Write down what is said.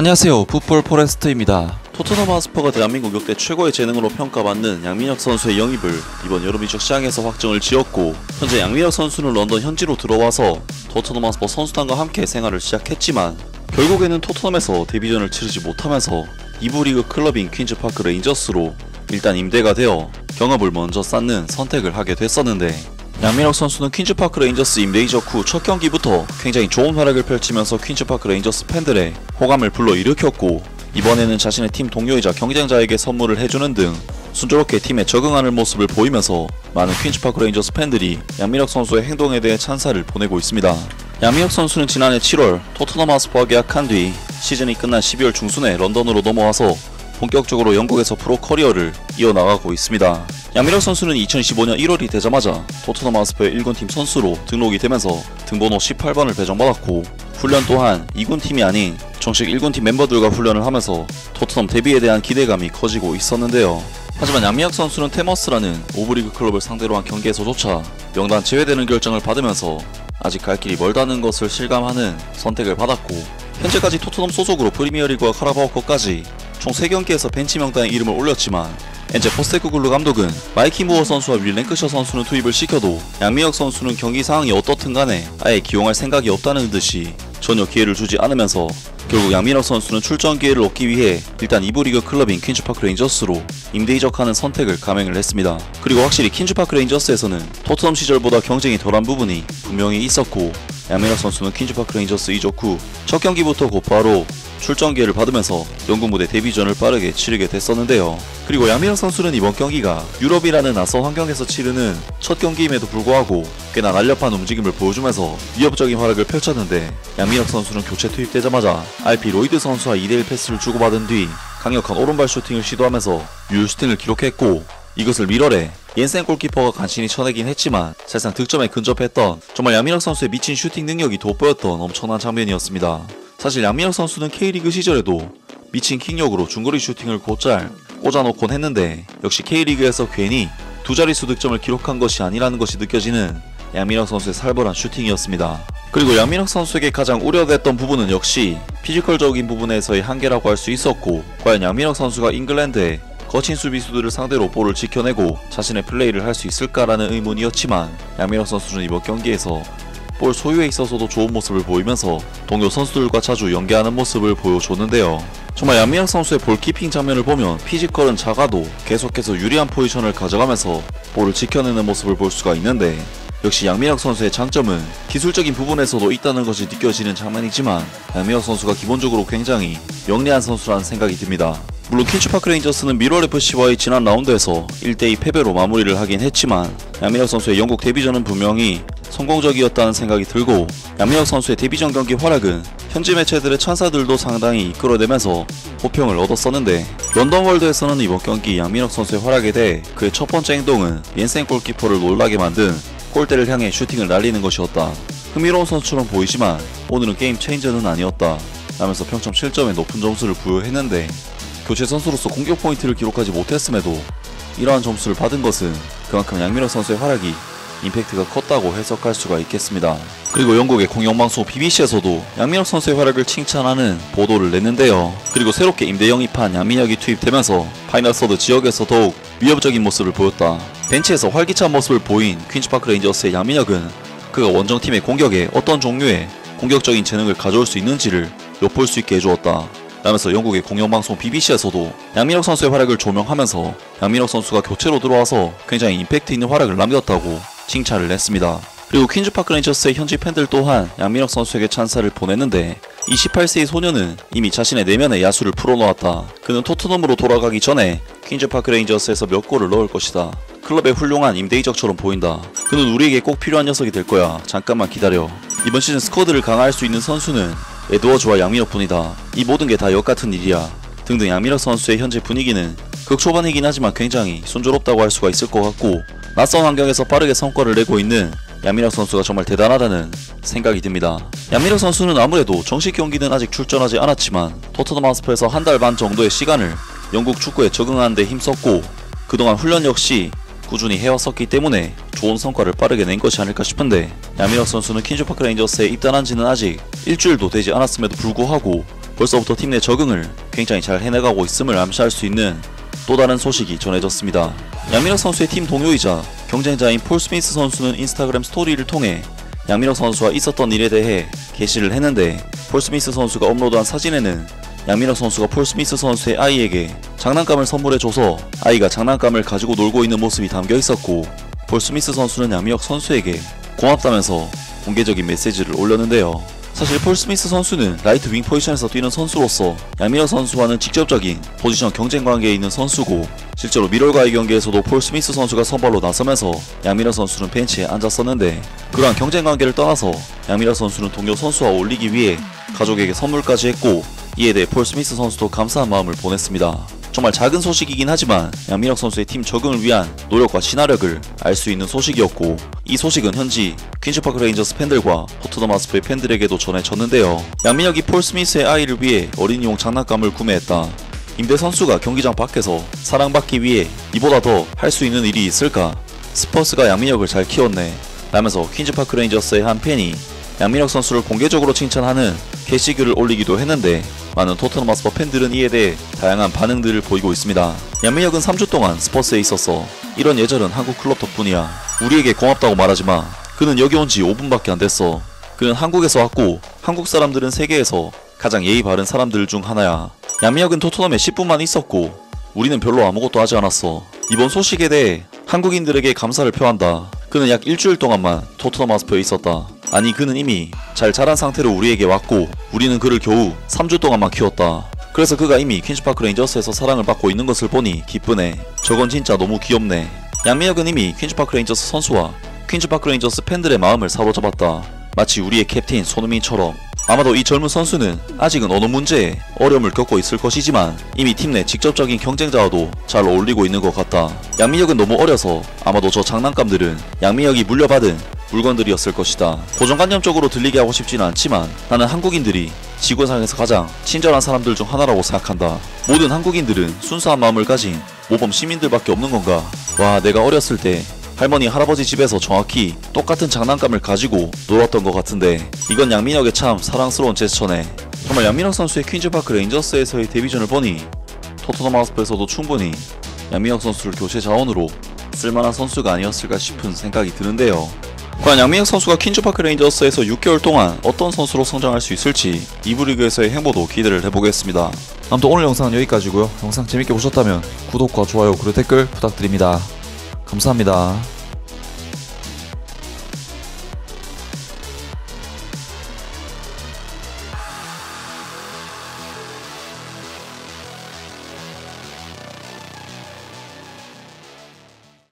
안녕하세요, 풋볼 포레스트입니다. 토트넘 하스퍼가 대한민국 역대 최고의 재능으로 평가받는 양민혁 선수의 영입을 이번 여름 이적 시장에서 확정을 지었고, 현재 양민혁 선수는 런던 현지로 들어와서 토트넘 하스퍼 선수단과 함께 생활을 시작했지만 결국에는 토트넘에서 데뷔전을 치르지 못하면서 2부 리그 클럽인 퀸즈파크 레인저스로 일단 임대가 되어 경험을 먼저 쌓는 선택을 하게 됐었는데, 양민혁 선수는 퀸즈파크 레인저스 임대 이적 후 첫 경기부터 굉장히 좋은 활약을 펼치면서 퀸즈파크 레인저스 팬들의 호감을 불러일으켰고, 이번에는 자신의 팀 동료이자 경쟁자에게 선물을 해주는 등 순조롭게 팀에 적응하는 모습을 보이면서 많은 퀸즈파크 레인저스 팬들이 양민혁 선수의 행동에 대해 찬사를 보내고 있습니다. 양민혁 선수는 지난해 7월 토트넘 하스퍼와 계약한 뒤 시즌이 끝난 12월 중순에 런던으로 넘어와서 본격적으로 영국에서 프로 커리어를 이어나가고 있습니다. 양민혁 선수는 2015년 1월이 되자마자 토트넘 하스퍼의 1군팀 선수로 등록이 되면서 등번호 18번을 배정받았고, 훈련 또한 2군팀이 아닌 정식 1군팀 멤버들과 훈련을 하면서 토트넘 데뷔에 대한 기대감이 커지고 있었는데요. 하지만 양민혁 선수는 테머스라는 5부 리그 클럽을 상대로 한 경기에서조차 명단 제외되는 결정을 받으면서 아직 갈 길이 멀다는 것을 실감하는 선택을 받았고, 현재까지 토트넘 소속으로 프리미어리그와 카라바오컵까지 총 3경기에서 벤치 명단에 이름을 올렸지만, 엔제 포스테코글루 감독은 마이키 무어 선수와 윌 랭크셔 선수는 투입을 시켜도 양민혁 선수는 경기 상황이 어떻든 간에 아예 기용할 생각이 없다는 듯이 전혀 기회를 주지 않으면서 결국 양민혁 선수는 출전 기회를 얻기 위해 일단 2부 리그 클럽인 퀸즈파크 레인저스로 임대 이적하는 선택을 감행을 했습니다. 그리고 확실히 퀸즈파크 레인저스에서는 토트넘 시절보다 경쟁이 덜한 부분이 분명히 있었고, 양민혁 선수는 퀸즈파크 레인저스 이적 후 첫 경기부터 곧바로 출전 기회를 받으면서 영국 무대 데뷔전을 빠르게 치르게 됐었는데요. 그리고 양민혁 선수는 이번 경기가 유럽이라는 낯선 환경에서 치르는 첫 경기임에도 불구하고 꽤나 날렵한 움직임을 보여주면서 위협적인 활약을 펼쳤는데, 양민혁 선수는 교체 투입되자마자 RP 로이드 선수와 2대1 패스를 주고받은 뒤 강력한 오른발 슈팅을 시도하면서 유효 슈팅을 기록했고, 이것을 미러레 옌센 골키퍼가 간신히 쳐내긴 했지만 사실상 득점에 근접했던 정말 양민혁 선수의 미친 슈팅 능력이 돋보였던 엄청난 장면이었습니다. 사실 양민혁 선수는 K리그 시절에도 미친 킥력으로 중거리 슈팅을 곧잘 꽂아놓곤 했는데, 역시 K리그에서 괜히 두 자릿수 득점을 기록한 것이 아니라는 것이 느껴지는 양민혁 선수의 살벌한 슈팅이었습니다. 그리고 양민혁 선수에게 가장 우려됐던 부분은 역시 피지컬적인 부분에서의 한계라고 할 수 있었고, 과연 양민혁 선수가 잉글랜드의 거친 수비수들을 상대로 볼을 지켜내고 자신의 플레이를 할 수 있을까라는 의문이었지만, 양민혁 선수는 이번 경기에서 볼 소유에 있어서도 좋은 모습을 보이면서 동료 선수들과 자주 연계하는 모습을 보여줬는데요. 정말 양민혁 선수의 볼키핑 장면을 보면 피지컬은 작아도 계속해서 유리한 포지션을 가져가면서 볼을 지켜내는 모습을 볼 수가 있는데, 역시 양민혁 선수의 장점은 기술적인 부분에서도 있다는 것이 느껴지는 장면이지만, 양민혁 선수가 기본적으로 굉장히 영리한 선수라는 생각이 듭니다. 물론 퀸즈파크 레인저스는 미러레 FC와의 지난 라운드에서 1대2 패배로 마무리를 하긴 했지만, 양민혁 선수의 영국 데뷔전은 분명히 성공적이었다는 생각이 들고, 양민혁 선수의 데뷔전 경기 활약은 현지 매체들의 찬사들도 상당히 이끌어내면서 호평을 얻었었는데, 런던 월드에서는 이번 경기 양민혁 선수의 활약에 대해 그의 첫 번째 행동은 옌센 골키퍼를 놀라게 만든 골대를 향해 슈팅을 날리는 것이었다. 흥미로운 선수처럼 보이지만 오늘은 게임 체인저는 아니었다 라면서 평점 7점의 높은 점수를 부여했는데, 교체 선수로서 공격 포인트를 기록하지 못했음에도 이러한 점수를 받은 것은 그만큼 양민혁 선수의 활약이 임팩트가 컸다고 해석할 수가 있겠습니다. 그리고 영국의 공영방송 BBC에서도 양민혁 선수의 활약을 칭찬하는 보도를 냈는데요. 그리고 새롭게 임대 영입한 양민혁이 투입되면서 파이널 서드 지역에서 더욱 위협적인 모습을 보였다. 벤치에서 활기찬 모습을 보인 퀸즈파크 레인저스의 양민혁은 그가 원정팀의 공격에 어떤 종류의 공격적인 재능을 가져올 수 있는지를 엿볼 수 있게 해주었다 라면서 영국의 공영방송 BBC에서도 양민혁 선수의 활약을 조명하면서 양민혁 선수가 교체로 들어와서 굉장히 임팩트 있는 활약을 남겼다고 칭찬을 했습니다. 그리고 퀸즈파크 레인저스의 현지 팬들 또한 양민혁 선수에게 찬사를 보냈는데, 이 18세의 소녀는 이미 자신의 내면의 야수를 풀어놓았다. 그는 토트넘으로 돌아가기 전에 퀸즈파크 레인저스에서 몇 골을 넣을 것이다. 클럽의 훌륭한 임대 이적처럼 보인다. 그는 우리에게 꼭 필요한 녀석이 될 거야. 잠깐만 기다려. 이번 시즌 스쿼드를 강화할 수 있는 선수는 에드워즈와 양민혁 뿐이다. 이 모든 게 다 역같은 일이야. 등등. 양민혁 선수의 현재 분위기는 극초반이긴 하지만 굉장히 순조롭다고 할 수가 있을 것 같고, 낯선 환경에서 빠르게 성과를 내고 있는 양민혁 선수가 정말 대단하다는 생각이 듭니다. 양민혁 선수는 아무래도 정식 경기는 아직 출전하지 않았지만 토트넘 하스퍼에서 한 달 반 정도의 시간을 영국 축구에 적응하는 데 힘썼고, 그동안 훈련 역시 꾸준히 해왔었기 때문에 좋은 성과를 빠르게 낸 것이 아닐까 싶은데, 양민혁 선수는 퀸즈파크 레인저스에 입단한 지는 아직 일주일도 되지 않았음에도 불구하고 벌써부터 팀 내 적응을 굉장히 잘 해나가고 있음을 암시할 수 있는 또 다른 소식이 전해졌습니다. 양민혁 선수의 팀 동료이자 경쟁자인 폴 스미스 선수는 인스타그램 스토리를 통해 양민혁 선수와 있었던 일에 대해 게시를 했는데, 폴 스미스 선수가 업로드한 사진에는 양민혁 선수가 폴 스미스 선수의 아이에게 장난감을 선물해줘서 아이가 장난감을 가지고 놀고 있는 모습이 담겨 있었고, 폴 스미스 선수는 양민혁 선수에게 고맙다면서 공개적인 메시지를 올렸는데요. 사실 폴 스미스 선수는 라이트 윙 포지션에서 뛰는 선수로서 양민혁 선수와는 직접적인 포지션 경쟁 관계에 있는 선수고, 실제로 미럴과의 경기에서도 폴 스미스 선수가 선발로 나서면서 양민혁 선수는 벤치에 앉았었는데, 그러한 경쟁 관계를 떠나서 양민혁 선수는 동료 선수와 어울리기 위해 가족에게 선물까지 했고, 이에 대해 폴 스미스 선수도 감사한 마음을 보냈습니다. 정말 작은 소식이긴 하지만 양민혁 선수의 팀 적응을 위한 노력과 친화력을 알 수 있는 소식이었고, 이 소식은 현지 퀸즈파크 레인저스 팬들과 토트넘 하스퍼의 팬들에게도 전해졌는데요. 양민혁이 폴 스미스의 아이를 위해 어린이용 장난감을 구매했다. 임대 선수가 경기장 밖에서 사랑받기 위해 이보다 더 할 수 있는 일이 있을까? 스퍼스가 양민혁을 잘 키웠네 라면서 퀸즈파크 레인저스의 한 팬이 양민혁 선수를 공개적으로 칭찬하는 게시글을 올리기도 했는데, 많은 토트넘 하스퍼 팬들은 이에 대해 다양한 반응들을 보이고 있습니다. 양민혁은 3주 동안 스퍼스에 있었어. 이런 예절은 한국 클럽 덕분이야. 우리에게 고맙다고 말하지마. 그는 여기 온 지 5분밖에 안 됐어. 그는 한국에서 왔고 한국 사람들은 세계에서 가장 예의 바른 사람들 중 하나야. 양민혁은 토트넘에 10분만 있었고 우리는 별로 아무것도 하지 않았어. 이번 소식에 대해 한국인들에게 감사를 표한다. 그는 약 일주일 동안만 토트넘 하스퍼에 있었다. 아니, 그는 이미 잘 자란 상태로 우리에게 왔고 우리는 그를 겨우 3주 동안만 키웠다. 그래서 그가 이미 퀸즈파크 레인저스에서 사랑을 받고 있는 것을 보니 기쁘네. 저건 진짜 너무 귀엽네. 양민혁은 이미 퀸즈파크 레인저스 선수와 퀸즈파크 레인저스 팬들의 마음을 사로잡았다. 마치 우리의 캡틴 손흥민처럼. 아마도 이 젊은 선수는 아직은 언어 문제에 어려움을 겪고 있을 것이지만 이미 팀 내 직접적인 경쟁자와도 잘 어울리고 있는 것 같다. 양민혁은 너무 어려서 아마도 저 장난감들은 양민혁이 물려받은 물건들이었을 것이다. 고정관념적으로 들리게 하고 싶지는 않지만 나는 한국인들이 지구상에서 가장 친절한 사람들 중 하나라고 생각한다. 모든 한국인들은 순수한 마음을 가진 모범 시민들밖에 없는 건가? 와, 내가 어렸을 때 할머니 할아버지 집에서 정확히 똑같은 장난감을 가지고 놀았던 것 같은데, 이건 양민혁의 참 사랑스러운 제스처네. 정말 양민혁 선수의 퀸즈파크 레인저스에서의 데뷔전을 보니 토트넘 하스퍼에서도 충분히 양민혁 선수를 교체 자원으로 쓸만한 선수가 아니었을까 싶은 생각이 드는데요. 과연 양민혁 선수가 퀸즈파크 레인저스에서 6개월 동안 어떤 선수로 성장할 수 있을지 2부 리그에서의 행보도 기대를 해보겠습니다. 아무튼 오늘 영상은 여기까지고요. 영상 재밌게 보셨다면 구독과 좋아요 그리고 댓글 부탁드립니다. 감사합니다.